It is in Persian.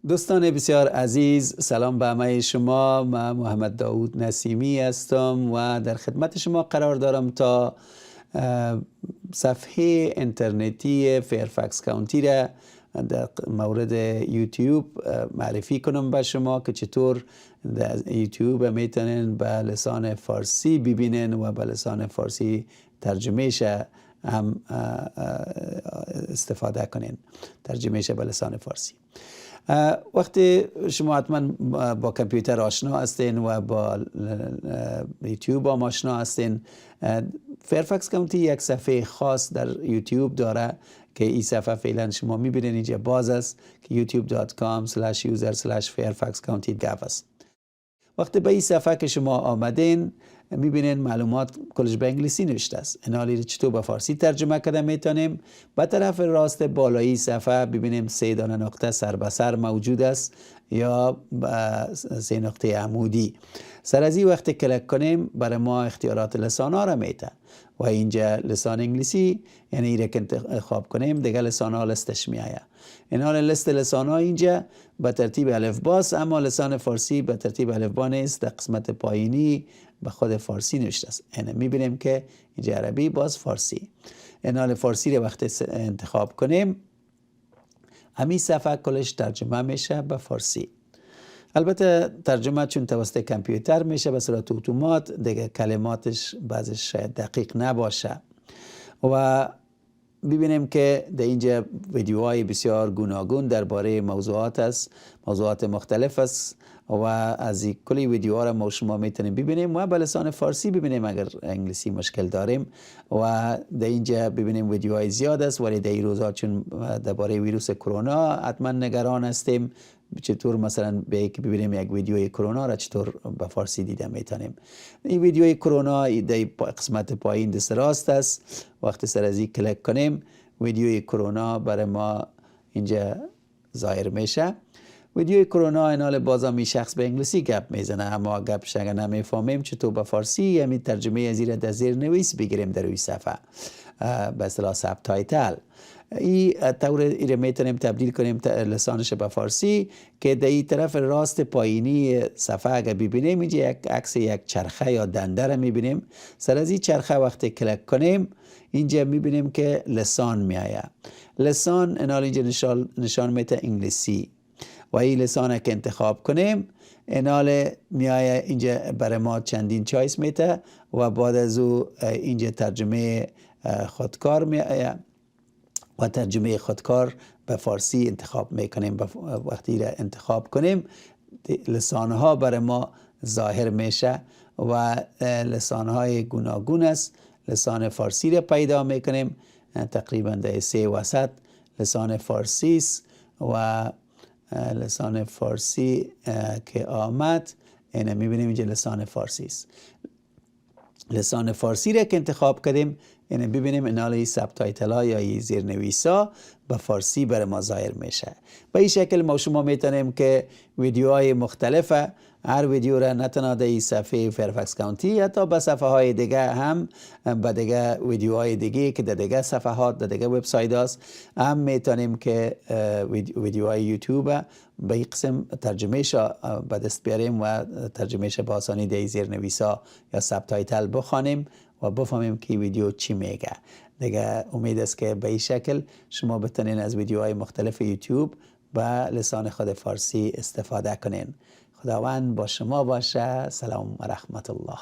دوستان بسیار عزیز، سلام به همه شما. من محمد داود نسیمی هستم و در خدمت شما قرار دارم تا صفحه اینترنتی فیرفکس کانتی را در مورد یوتیوب معرفی کنم به شما که چطور در یوتیوب میتونین به لسان فارسی ببینین و به لسان فارسی ترجمهش هم استفاده کنین، ترجمهش به لسان فارسی. وقتی شما حتما با کامپیوتر آشنا هستین و با یوتیوب هم آشنا هستین، فیرفکس کانتی یک صفحه خاص در یوتیوب داره که این صفحه فعلا شما میبینین اینجا باز است که youtube.com/user/fairfaxcounty است. وقتی به این صفحه که شما آمدین میبینین معلومات کلش به انگلیسی نوشته است. این حالی چطور به فارسی ترجمه کرده میتونیم. به طرف راست بالایی صفحه ببینیم 3 دانه نقطه سر به سر موجود است یا 3 نقطه عمودی. سر از این وقتی کلیک کنیم برای ما اختیارات لسان ها را میده و اینجا لسان انگلیسی، یعنی ایره که انتخاب کنیم دیگه لسان ها لستش میایه. این حال لیست لسان ها اینجا به ترتیب الفباست، اما لسان فارسی به ترتیب الفبا نیست، در قسمت پایینی به خود فارسی نوشته است. یعنی میبینیم که اینجا عربی باز فارسی. این حال فارسی رو وقتی انتخاب کنیم همین صفحه کلش ترجمه میشه به فارسی. البته ترجمه چون توسط کامپیوتر میشه به صورت اتومات، دیگه کلماتش بعضش شاید دقیق نباشه. و ببینیم که در اینجا ویدیوهای بسیار گوناگون درباره موضوعات است، موضوعات مختلف است و از این کلی ویدیوها را ما شما میتونیم ببینیم و به لسان فارسی ببینیم اگر انگلیسی مشکل داریم. و در اینجا ببینیم ویدیوهای زیاد است، ولی در این روزها چون درباره ویروس کرونا حتما نگران هستیم، چطور مثلا به یک ببینیم یک ویدیوی کرونا را چطور به فارسی دیده میتونیم. این ویدیوی کرونا در قسمت پایین دست راست است. وقتی سر از این کلیک کنیم ویدیوی کرونا برای ما اینجا ظاهر میشه. ویدیوی کرونا این حال بازم این شخص به انگلیسی گپ میزنه، اما گپش اگر نمیفهمیم چطور به فارسی همین ترجمه از زیر در زیر نویس بگیریم در روی صفحه به اصطلاح ساب تایتل. این طور ایره میتونیم تبدیل کنیم لسانش به فارسی که در این طرف راست پایینی صفحه اگر ببینیم اینجا یک عکس یک چرخه یا دنده را میبینیم. سر از این چرخه وقتی کلیک کنیم اینجا میبینیم که لسان میآید. لسان این حال اینجا نشان میده انگلیسی و این لسانه که انتخاب کنیم این حال میآید اینجا برای ما چندین چایس میده و بعد از او اینجا ترجمه خودکار میآید و ترجمه خودکار به فارسی انتخاب میکنیم. وقتی را انتخاب کنیم لسانها برای ما ظاهر میشه و لسانهای گوناگون است. لسان فارسی را پیدا میکنیم، تقریبا در 3 وسط لسان فارسی است و لسان فارسی که آمد اینه میبینیم اینجا لسان فارسی است. لسان فارسی را که انتخاب کردیم یعنی ببینیم این حالی ساب تایتل ها یا زیرنویس ها به فارسی برای ما ظاهر میشه. به این شکل ما شما میتونیم که ویدیوهای مختلف هر ویدیو را نه تنها در صفحه فیرفکس کانتی حتی به صفحه های دیگه هم به دیگه ویدیوهای دیگه که در دیگه صفحات در دیگه وبسایت هست هم میتونیم که ویدیوهای یوتیوب به این قسم ترجمهش به دست بیاریم و ترجمهش به آسانی در زیرنویس ها یا ساب تایتل بخوانیم و بفهمیم که ویدیو چی میگه. دیگه امید است که به این شکل شما بتونین از ویدیوهای مختلف یوتیوب به لسان خود فارسی استفاده کنین. خداوند با شما باشه. سلام و رحمت الله.